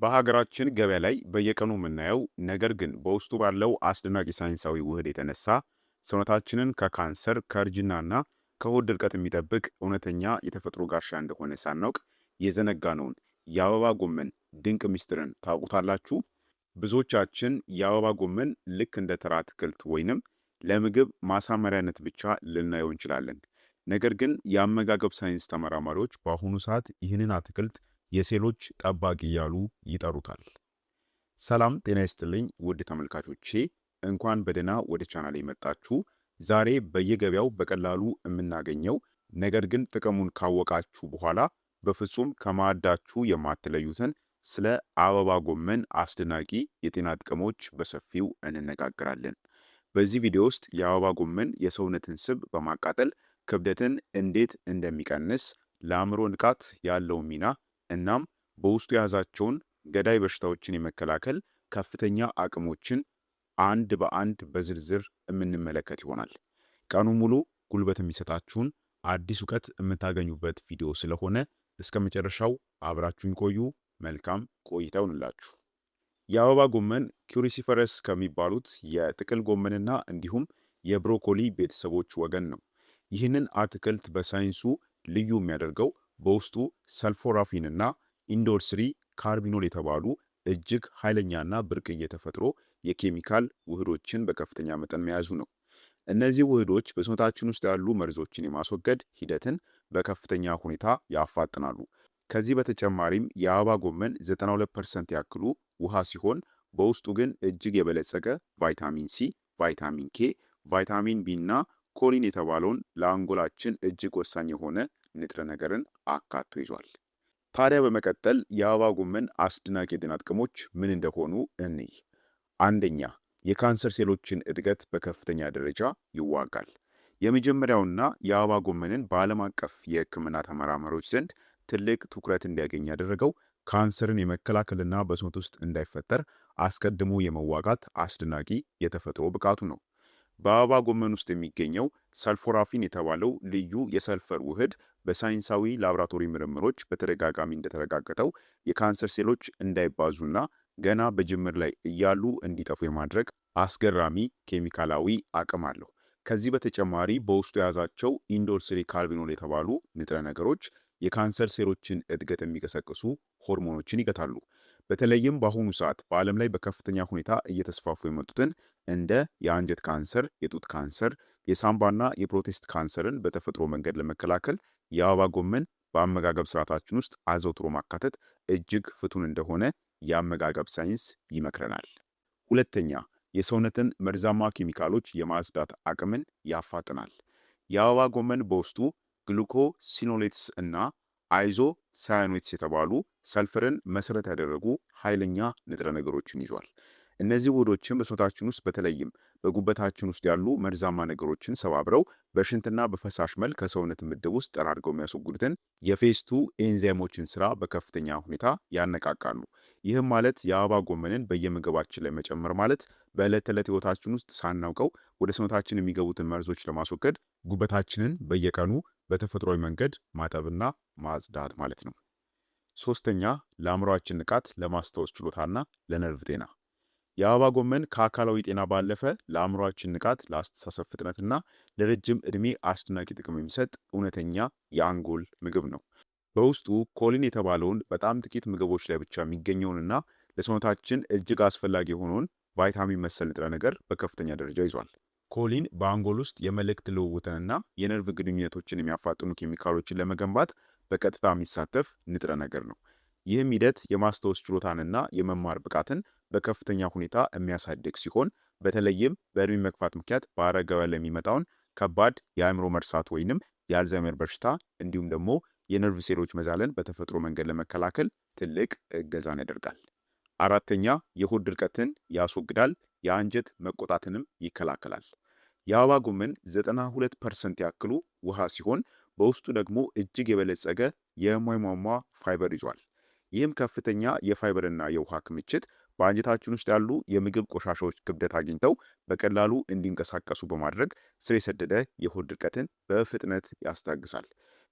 በሀገራችን ገበያ ላይ በየቀኑ የምናየው ነገር ግን በውስጡ ባለው አስደናቂ ሳይንሳዊ ውህድ የተነሳ ሰውነታችንን ከካንሰር ከእርጅናና ከሆድ ድርቀት የሚጠብቅ እውነተኛ የተፈጥሮ ጋሻ እንደሆነ ሳናውቅ የዘነጋነውን የአበባ ጎመን ድንቅ ምስጢርን ታውቁታላችሁ? ብዙዎቻችን የአበባ ጎመን ልክ እንደ ተራ አትክልት ወይንም ለምግብ ማሳመሪያነት ብቻ ልናየው እንችላለን። ነገር ግን የአመጋገብ ሳይንስ ተመራማሪዎች በአሁኑ ሰዓት ይህንን አትክልት የሴሎች ጠባቂ እያሉ ይጠሩታል። ሰላም ጤና ይስጥልኝ ውድ ተመልካቾቼ፣ እንኳን በደህና ወደ ቻናሌ መጣችሁ። ዛሬ በየገበያው በቀላሉ የምናገኘው ነገር ግን ጥቅሙን ካወቃችሁ በኋላ በፍጹም ከማዕዳችሁ የማትለዩትን ስለ አበባ ጎመን አስደናቂ የጤና ጥቅሞች በሰፊው እንነጋገራለን። በዚህ ቪዲዮ ውስጥ የአበባ ጎመን የሰውነትን ስብ በማቃጠል ክብደትን እንዴት እንደሚቀንስ፣ ለአእምሮ ንቃት ያለው ሚና እናም በውስጡ የያዛቸውን ገዳይ በሽታዎችን የመከላከል ከፍተኛ አቅሞችን አንድ በአንድ በዝርዝር የምንመለከት ይሆናል። ቀኑ ሙሉ ጉልበት የሚሰጣችሁን አዲስ እውቀት የምታገኙበት ቪዲዮ ስለሆነ እስከ መጨረሻው አብራችሁን ቆዩ። መልካም ቆይታ ይሁንላችሁ። የአበባ ጎመን ኪሩሲፈረስ ከሚባሉት የጥቅል ጎመንና እንዲሁም የብሮኮሊ ቤተሰቦች ወገን ነው። ይህንን አትክልት በሳይንሱ ልዩ የሚያደርገው በውስጡ ሰልፎራፊን እና ኢንዶልስሪ ካርቢኖል የተባሉ እጅግ ኃይለኛና ብርቅዬ የተፈጥሮ የኬሚካል ውህዶችን በከፍተኛ መጠን መያዙ ነው። እነዚህ ውህዶች በሰውነታችን ውስጥ ያሉ መርዞችን የማስወገድ ሂደትን በከፍተኛ ሁኔታ ያፋጥናሉ። ከዚህ በተጨማሪም የአበባ ጎመን 92% ያክሉ ውሃ ሲሆን በውስጡ ግን እጅግ የበለጸገ ቫይታሚን ሲ፣ ቫይታሚን ኬ፣ ቫይታሚን ቢ እና ኮሊን የተባለውን ለአንጎላችን እጅግ ወሳኝ የሆነ ንጥረ ነገርን አካቶ ይዟል። ታዲያ በመቀጠል የአበባ ጎመን አስደናቂ የጤና ጥቅሞች ምን እንደሆኑ እንይ። አንደኛ፣ የካንሰር ሴሎችን እድገት በከፍተኛ ደረጃ ይዋጋል። የመጀመሪያውና የአበባ ጎመንን በዓለም አቀፍ የሕክምና ተመራማሪዎች ዘንድ ትልቅ ትኩረት እንዲያገኝ ያደረገው ካንሰርን የመከላከልና በሰውነት ውስጥ እንዳይፈጠር አስቀድሞ የመዋጋት አስደናቂ የተፈጥሮ ብቃቱ ነው። በአበባ ጎመን ውስጥ የሚገኘው ሰልፎራፊን የተባለው ልዩ የሰልፈር ውህድ በሳይንሳዊ ላቦራቶሪ ምርምሮች በተደጋጋሚ እንደተረጋገጠው የካንሰር ሴሎች እንዳይባዙና ገና በጅምር ላይ እያሉ እንዲጠፉ የማድረግ አስገራሚ ኬሚካላዊ አቅም አለው። ከዚህ በተጨማሪ በውስጡ የያዛቸው ኢንዶልስሪ ካርቢኖል የተባሉ ንጥረ ነገሮች የካንሰር ሴሎችን እድገት የሚቀሰቅሱ ሆርሞኖችን ይገታሉ። በተለይም በአሁኑ ሰዓት በዓለም ላይ በከፍተኛ ሁኔታ እየተስፋፉ የመጡትን እንደ የአንጀት ካንሰር፣ የጡት ካንሰር፣ የሳምባና የፕሮስቴት ካንሰርን በተፈጥሮ መንገድ ለመከላከል የአበባ ጎመን በአመጋገብ ስርዓታችን ውስጥ አዘውትሮ ማካተት እጅግ ፍቱን እንደሆነ የአመጋገብ ሳይንስ ይመክረናል። ሁለተኛ፣ የሰውነትን መርዛማ ኬሚካሎች የማጽዳት አቅምን ያፋጥናል። የአበባ ጎመን በውስጡ ግሉኮሲኖሌትስ እና አይዞ ሳያኖይትስ የተባሉ ሰልፈርን መሰረት ያደረጉ ኃይለኛ ንጥረ ነገሮችን ይዟል። እነዚህ ውህዶችም በሰውነታችን ውስጥ በተለይም በጉበታችን ውስጥ ያሉ መርዛማ ነገሮችን ሰባብረው በሽንትና በፈሳሽ መልክ ከሰውነት ምድብ ውስጥ ጠራርገው የሚያስወግዱትን የፌስ2 ኤንዛይሞችን ስራ በከፍተኛ ሁኔታ ያነቃቃሉ። ይህም ማለት የአበባ ጎመንን በየምግባችን ላይ መጨመር ማለት በዕለት ተዕለት ህይወታችን ውስጥ ሳናውቀው ወደ ሰውነታችን የሚገቡትን መርዞች ለማስወገድ ጉበታችንን በየቀኑ በተፈጥሯዊ መንገድ ማጠብና ማጽዳት ማለት ነው። ሶስተኛ፣ ለአእምሯችን ንቃት፣ ለማስታወስ ችሎታና ለነርቭ ጤና። የአበባ ጎመን ከአካላዊ ጤና ባለፈ ለአእምሯችን ንቃት፣ ለአስተሳሰብ ፍጥነትና ለረጅም ዕድሜ አስደናቂ ጥቅም የሚሰጥ እውነተኛ የአንጎል ምግብ ነው። በውስጡ ኮሊን የተባለውን በጣም ጥቂት ምግቦች ላይ ብቻ የሚገኘውንና ለሰውነታችን እጅግ አስፈላጊ የሆነውን ቫይታሚን መሰል ንጥረ ነገር በከፍተኛ ደረጃ ይዟል። ኮሊን በአንጎል ውስጥ የመልእክት ልውውጥንና የነርቭ ግንኙነቶችን የሚያፋጥኑ ኬሚካሎችን ለመገንባት በቀጥታ የሚሳተፍ ንጥረ ነገር ነው። ይህም ሂደት የማስታወስ ችሎታንና የመማር ብቃትን በከፍተኛ ሁኔታ የሚያሳድግ ሲሆን በተለይም በዕድሜ መግፋት ምክንያት በአረጋውያን ላይ የሚመጣውን ከባድ የአእምሮ መርሳት ወይንም የአልዛይመር በሽታ እንዲሁም ደግሞ የነርቭ ሴሎች መዛለን በተፈጥሮ መንገድ ለመከላከል ትልቅ እገዛን ያደርጋል። አራተኛ፣ የሆድ ድርቀትን ያስወግዳል፣ የአንጀት መቆጣትንም ይከላከላል። የአበባ ጎመን 92% ያክሉ ውሃ ሲሆን በውስጡ ደግሞ እጅግ የበለጸገ የሟሟ ፋይበር ይዟል። ይህም ከፍተኛ የፋይበርና የውሃ ክምችት በአንጀታችን ውስጥ ያሉ የምግብ ቆሻሻዎች ክብደት አግኝተው በቀላሉ እንዲንቀሳቀሱ በማድረግ ስር የሰደደ የሆድ ድርቀትን በፍጥነት ያስታግሳል።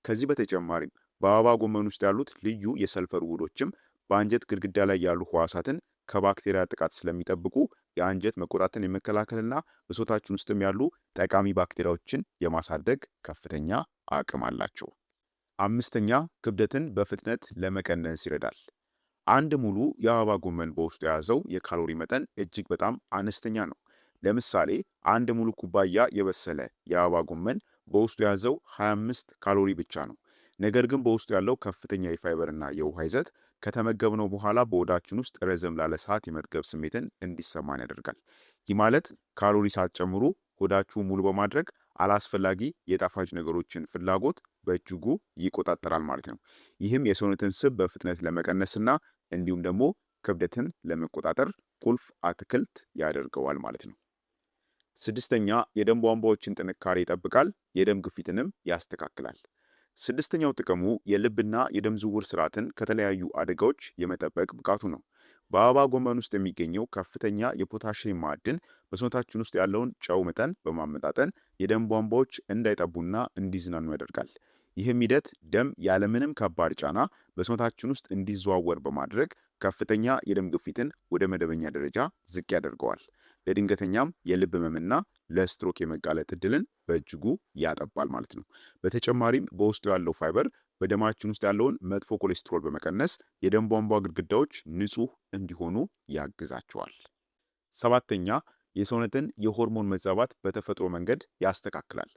ከዚህ በተጨማሪም በአበባ ጎመን ውስጥ ያሉት ልዩ የሰልፈር ውህዶችም በአንጀት ግድግዳ ላይ ያሉ ህዋሳትን ከባክቴሪያ ጥቃት ስለሚጠብቁ የአንጀት መቆጣትን የመከላከልና በሰውነታችን ውስጥም ያሉ ጠቃሚ ባክቴሪያዎችን የማሳደግ ከፍተኛ አቅም አላቸው። አምስተኛ ክብደትን በፍጥነት ለመቀነስ ይረዳል። አንድ ሙሉ የአበባ ጎመን በውስጡ የያዘው የካሎሪ መጠን እጅግ በጣም አነስተኛ ነው። ለምሳሌ አንድ ሙሉ ኩባያ የበሰለ የአበባ ጎመን በውስጡ የያዘው 25 ካሎሪ ብቻ ነው። ነገር ግን በውስጡ ያለው ከፍተኛ የፋይበርና የውሃ ይዘት ከተመገብነው በኋላ በሆዳችን ውስጥ ረዘም ላለ ሰዓት የመጥገብ ስሜትን እንዲሰማን ያደርጋል። ይህ ማለት ካሎሪ ሳትጨምሩ ሆዳችሁ ሙሉ በማድረግ አላስፈላጊ የጣፋጭ ነገሮችን ፍላጎት በእጅጉ ይቆጣጠራል ማለት ነው። ይህም የሰውነትን ስብ በፍጥነት ለመቀነስና እንዲሁም ደግሞ ክብደትን ለመቆጣጠር ቁልፍ አትክልት ያደርገዋል ማለት ነው። ስድስተኛ የደም ቧንቧዎችን ጥንካሬ ይጠብቃል፣ የደም ግፊትንም ያስተካክላል። ስድስተኛው ጥቅሙ የልብና የደም ዝውውር ስርዓትን ከተለያዩ አደጋዎች የመጠበቅ ብቃቱ ነው። በአበባ ጎመን ውስጥ የሚገኘው ከፍተኛ የፖታሽየም ማዕድን በሰውነታችን ውስጥ ያለውን ጨው መጠን በማመጣጠን የደም ቧንቧዎች እንዳይጠቡና እንዲዝናኑ ያደርጋል። ይህም ሂደት ደም ያለምንም ከባድ ጫና በሰውነታችን ውስጥ እንዲዘዋወር በማድረግ ከፍተኛ የደም ግፊትን ወደ መደበኛ ደረጃ ዝቅ ያደርገዋል። ለድንገተኛም የልብ ህመምና ለስትሮክ የመጋለጥ እድልን በእጅጉ ያጠባል ማለት ነው። በተጨማሪም በውስጡ ያለው ፋይበር በደማችን ውስጥ ያለውን መጥፎ ኮሌስትሮል በመቀነስ የደም ቧንቧ ግድግዳዎች ንጹህ እንዲሆኑ ያግዛቸዋል። ሰባተኛ የሰውነትን የሆርሞን መዛባት በተፈጥሮ መንገድ ያስተካክላል።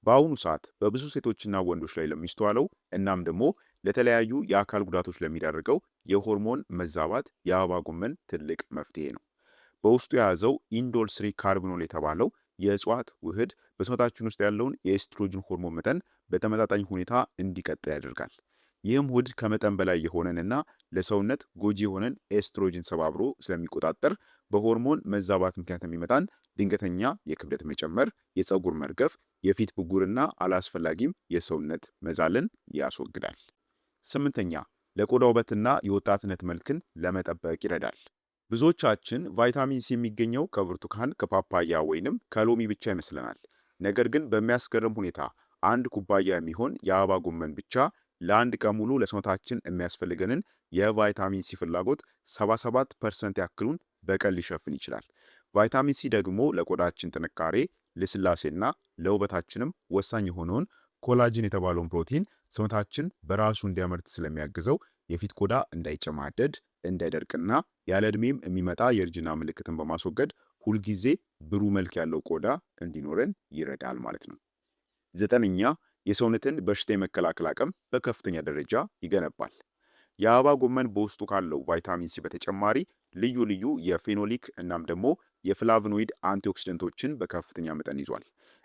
በአሁኑ ሰዓት በብዙ ሴቶችና ወንዶች ላይ ለሚስተዋለው እናም ደግሞ ለተለያዩ የአካል ጉዳቶች ለሚዳርገው የሆርሞን መዛባት የአበባ ጎመን ትልቅ መፍትሄ ነው። በውስጡ የያዘው ኢንዶል ስሪ ካርቢኖል የተባለው የእጽዋት ውህድ በሰውነታችን ውስጥ ያለውን የኤስትሮጅን ሆርሞን መጠን በተመጣጣኝ ሁኔታ እንዲቀጥል ያደርጋል። ይህም ውህድ ከመጠን በላይ የሆነንና ለሰውነት ጎጂ የሆነን ኤስትሮጅን ሰባብሮ ስለሚቆጣጠር በሆርሞን መዛባት ምክንያት የሚመጣን ድንገተኛ የክብደት መጨመር፣ የፀጉር መርገፍ፣ የፊት ብጉርና አላስፈላጊም የሰውነት መዛልን ያስወግዳል። ስምንተኛ ለቆዳ ውበትና የወጣትነት መልክን ለመጠበቅ ይረዳል። ብዙዎቻችን ቫይታሚን ሲ የሚገኘው ከብርቱካን፣ ከፓፓያ ወይንም ከሎሚ ብቻ ይመስለናል። ነገር ግን በሚያስገርም ሁኔታ አንድ ኩባያ የሚሆን የአበባ ጎመን ብቻ ለአንድ ቀን ሙሉ ለሰውነታችን የሚያስፈልገንን የቫይታሚን ሲ ፍላጎት 77% ያክሉን በቀን ሊሸፍን ይችላል። ቫይታሚን ሲ ደግሞ ለቆዳችን ጥንካሬ፣ ልስላሴና ለውበታችንም ወሳኝ የሆነውን ኮላጅን የተባለውን ፕሮቲን ሰውነታችን በራሱ እንዲያመርት ስለሚያግዘው የፊት ቆዳ እንዳይጨማደድ፣ እንዳይደርቅና ያለ ዕድሜም የሚመጣ የእርጅና ምልክትን በማስወገድ ሁልጊዜ ብሩህ መልክ ያለው ቆዳ እንዲኖረን ይረዳል ማለት ነው። ዘጠነኛ የሰውነትን በሽታ የመከላከል አቅም በከፍተኛ ደረጃ ይገነባል። የአበባ ጎመን በውስጡ ካለው ቫይታሚን ሲ በተጨማሪ ልዩ ልዩ የፌኖሊክ እናም ደግሞ የፍላቮኖይድ አንቲኦክሲደንቶችን በከፍተኛ መጠን ይዟል።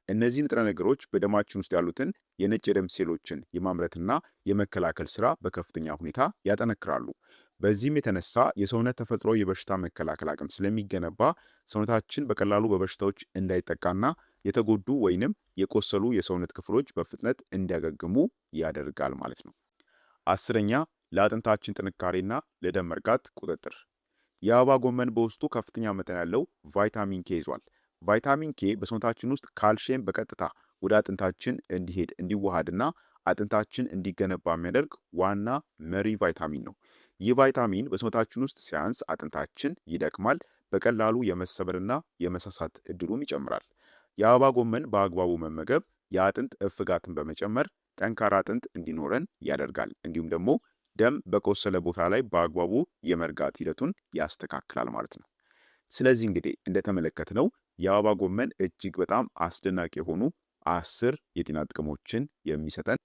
እነዚህ ንጥረ ነገሮች በደማችን ውስጥ ያሉትን የነጭ የደም ሴሎችን የማምረትና የመከላከል ስራ በከፍተኛ ሁኔታ ያጠነክራሉ። በዚህም የተነሳ የሰውነት ተፈጥሮ የበሽታ መከላከል አቅም ስለሚገነባ ሰውነታችን በቀላሉ በበሽታዎች እንዳይጠቃና የተጎዱ ወይንም የቆሰሉ የሰውነት ክፍሎች በፍጥነት እንዲያገግሙ ያደርጋል ማለት ነው። አስረኛ ለአጥንታችን ጥንካሬና ለደም መርጋት ቁጥጥር። የአበባ ጎመን በውስጡ ከፍተኛ መጠን ያለው ቫይታሚን ኬ ይዟል። ቫይታሚን ኬ በሰውነታችን ውስጥ ካልሽየም በቀጥታ ወደ አጥንታችን እንዲሄድ እንዲዋሃድና አጥንታችን እንዲገነባ የሚያደርግ ዋና መሪ ቫይታሚን ነው። ይህ ቫይታሚን በሰውነታችን ውስጥ ሲያንስ አጥንታችን ይደክማል፣ በቀላሉ የመሰበርና የመሳሳት እድሉም ይጨምራል። የአበባ ጎመን በአግባቡ መመገብ የአጥንት እፍጋትን በመጨመር ጠንካራ አጥንት እንዲኖረን ያደርጋል። እንዲሁም ደግሞ ደም በቆሰለ ቦታ ላይ በአግባቡ የመርጋት ሂደቱን ያስተካክላል ማለት ነው። ስለዚህ እንግዲህ እንደተመለከትነው የአበባ ጎመን እጅግ በጣም አስደናቂ የሆኑ 10 የጤና ጥቅሞችን የሚሰጠን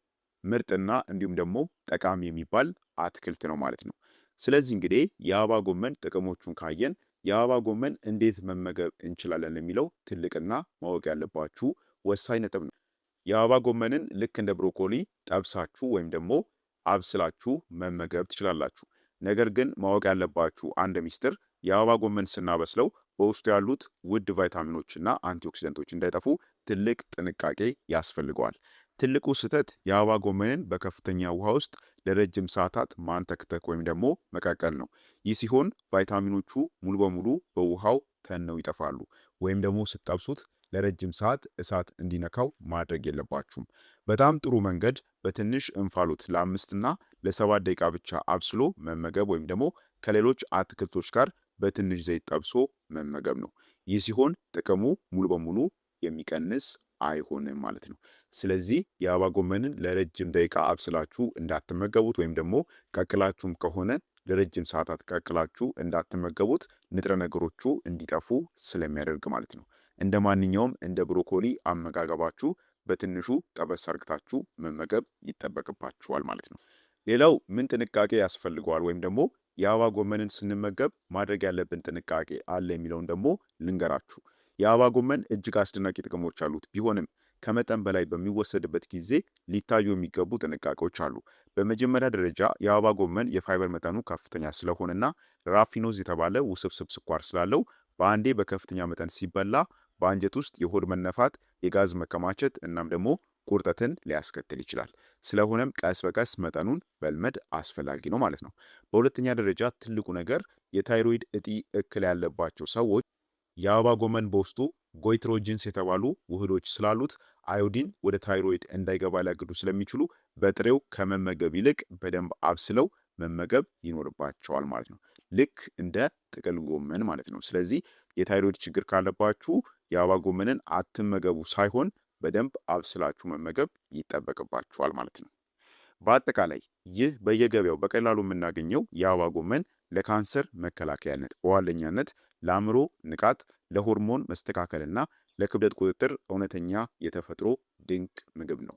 ምርጥና እንዲሁም ደግሞ ጠቃሚ የሚባል አትክልት ነው ማለት ነው። ስለዚህ እንግዲህ የአበባ ጎመን ጥቅሞቹን ካየን የአበባ ጎመን እንዴት መመገብ እንችላለን የሚለው ትልቅና ማወቅ ያለባችሁ ወሳኝ ነጥብ ነው። የአበባ ጎመንን ልክ እንደ ብሮኮሊ ጠብሳችሁ ወይም ደግሞ አብስላችሁ መመገብ ትችላላችሁ። ነገር ግን ማወቅ ያለባችሁ አንድ ሚስጥር የአበባ ጎመን ስናበስለው በውስጡ ያሉት ውድ ቫይታሚኖችና አንቲኦክሲደንቶች እንዳይጠፉ ትልቅ ጥንቃቄ ያስፈልገዋል። ትልቁ ስህተት የአበባ ጎመንን በከፍተኛ ውሃ ውስጥ ለረጅም ሰዓታት ማንተክተክ ወይም ደግሞ መቀቀል ነው። ይህ ሲሆን ቫይታሚኖቹ ሙሉ በሙሉ በውሃው ተነው ይጠፋሉ ወይም ደግሞ ስትጠብሱት ለረጅም ሰዓት እሳት እንዲነካው ማድረግ የለባችሁም። በጣም ጥሩ መንገድ በትንሽ እንፋሎት ለ5 እና ለ7 ደቂቃ ብቻ አብስሎ መመገብ ወይም ደግሞ ከሌሎች አትክልቶች ጋር በትንሽ ዘይት ጠብሶ መመገብ ነው። ይህ ሲሆን ጥቅሙ ሙሉ በሙሉ የሚቀንስ አይሆንም ማለት ነው። ስለዚህ የአበባ ጎመንን ለረጅም ደቂቃ አብስላችሁ እንዳትመገቡት ወይም ደግሞ ቀቅላችሁም ከሆነ ለረጅም ሰዓታት ቀቅላችሁ እንዳትመገቡት ንጥረ ነገሮቹ እንዲጠፉ ስለሚያደርግ ማለት ነው። እንደ ማንኛውም እንደ ብሮኮሊ አመጋገባችሁ በትንሹ ጠበስ አርግታችሁ መመገብ ይጠበቅባችኋል ማለት ነው። ሌላው ምን ጥንቃቄ ያስፈልገዋል ወይም ደግሞ የአበባ ጎመንን ስንመገብ ማድረግ ያለብን ጥንቃቄ አለ የሚለውን ደግሞ ልንገራችሁ። የአበባ ጎመን እጅግ አስደናቂ ጥቅሞች አሉት። ቢሆንም ከመጠን በላይ በሚወሰድበት ጊዜ ሊታዩ የሚገቡ ጥንቃቄዎች አሉ። በመጀመሪያ ደረጃ የአበባ ጎመን የፋይበር መጠኑ ከፍተኛ ስለሆነና ራፊኖዝ የተባለ ውስብስብ ስኳር ስላለው በአንዴ በከፍተኛ መጠን ሲበላ በአንጀት ውስጥ የሆድ መነፋት፣ የጋዝ መከማቸት እናም ደግሞ ቁርጠትን ሊያስከትል ይችላል። ስለሆነም ቀስ በቀስ መጠኑን መልመድ አስፈላጊ ነው ማለት ነው። በሁለተኛ ደረጃ ትልቁ ነገር የታይሮይድ እጢ እክል ያለባቸው ሰዎች የአበባ ጎመን በውስጡ ጎይትሮጂንስ የተባሉ ውህዶች ስላሉት አዮዲን ወደ ታይሮይድ እንዳይገባ ሊያግዱ ስለሚችሉ በጥሬው ከመመገብ ይልቅ በደንብ አብስለው መመገብ ይኖርባቸዋል ማለት ነው። ልክ እንደ ጥቅል ጎመን ማለት ነው። ስለዚህ የታይሮይድ ችግር ካለባችሁ የአበባ ጎመንን አትመገቡ ሳይሆን በደንብ አብስላችሁ መመገብ ይጠበቅባችኋል ማለት ነው። በአጠቃላይ ይህ በየገበያው በቀላሉ የምናገኘው የአበባ ጎመን ለካንሰር መከላከያነት፣ በዋነኛነት ለአእምሮ ንቃት፣ ለሆርሞን መስተካከልና ለክብደት ቁጥጥር እውነተኛ የተፈጥሮ ድንቅ ምግብ ነው።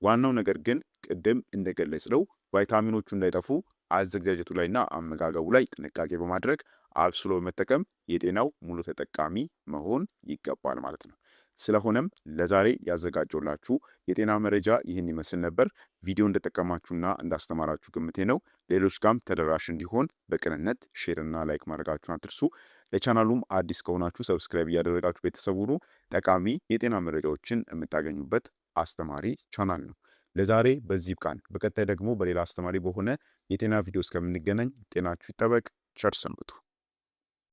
ዋናው ነገር ግን ቅድም እንደገለጽነው ቫይታሚኖቹ እንዳይጠፉ አዘገጃጀቱ ላይና አመጋገቡ ላይ ጥንቃቄ በማድረግ አብስሎ በመጠቀም የጤናው ሙሉ ተጠቃሚ መሆን ይገባል ማለት ነው። ስለሆነም ለዛሬ ያዘጋጀውላችሁ የጤና መረጃ ይህን ይመስል ነበር። ቪዲዮ እንደጠቀማችሁና እንዳስተማራችሁ ግምቴ ነው። ሌሎች ጋም ተደራሽ እንዲሆን በቅንነት ሼርና ላይክ ማድረጋችሁን አትርሱ። ለቻናሉም አዲስ ከሆናችሁ ሰብስክራይብ እያደረጋችሁ ቤተሰብ ሁኑ። ጠቃሚ የጤና መረጃዎችን የምታገኙበት አስተማሪ ቻናል ነው። ለዛሬ በዚህ ብቃን። በቀጣይ ደግሞ በሌላ አስተማሪ በሆነ የጤና ቪዲዮ እስከምንገናኝ ጤናችሁ ይጠበቅ። ቸር ሰንብቱ።